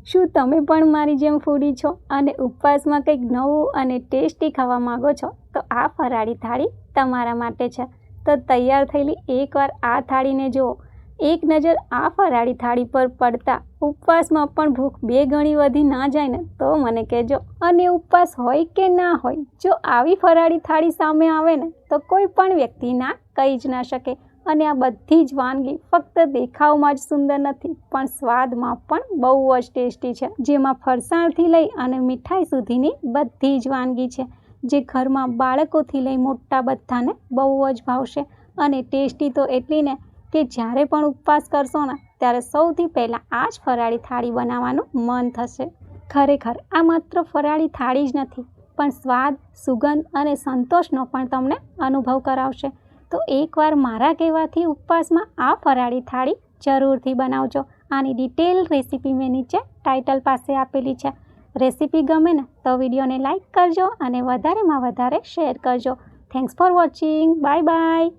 શું તમે પણ મારી જેમ ફૂડી છો અને ઉપવાસમાં કંઈક નવું અને ટેસ્ટી ખાવા માંગો છો? તો આ ફરાળી થાળી તમારા માટે છે. તો તૈયાર થયેલી એકવાર આ થાળીને જુઓ. એક નજર આ ફરાળી થાળી પર પડતા ઉપવાસમાં પણ ભૂખ 2 ગણી વધી ના જાય ને તો મને કહેજો. અને ઉપવાસ હોય કે ના હોય, જો આવી ફરાળી થાળી સામે આવે ને તો કોઈ પણ વ્યક્તિ ના કહી જ ના શકે. અને આ બધી જ વાનગી ફક્ત દેખાવમાં જ સુંદર નથી, પણ સ્વાદમાં પણ બહુ જ ટેસ્ટી છે. જેમાં ફરસાણથી લઈ અને મીઠાઈ સુધીની બધી જ વાનગી છે, જે ઘરમાં બાળકોથી લઈ મોટા બધાને બહુ જ ભાવશે. અને ટેસ્ટી તો એટલી ને કે જ્યારે પણ ઉપવાસ કરશો ને ત્યારે સૌથી પહેલાં આ જ ફરાળી થાળી બનાવવાનું મન થશે. ખરેખર આ માત્ર ફરાળી થાળી જ નથી, પણ સ્વાદ, સુગંધ અને સંતોષનો પણ તમને અનુભવ કરાવશે. તો એકવાર મારા કહેવાથી ઉપવાસમાં આ ફરાળી થાળી જરૂરથી બનાવજો. આની ડિટેલ રેસીપી મેં નીચે ટાઇટલ પાસે આપેલી છે. રેસીપી ગમે ને તો વિડીયોને લાઇક કરજો અને વધારેમાં વધારે શેર કરજો. Thanks for watching. Bye bye.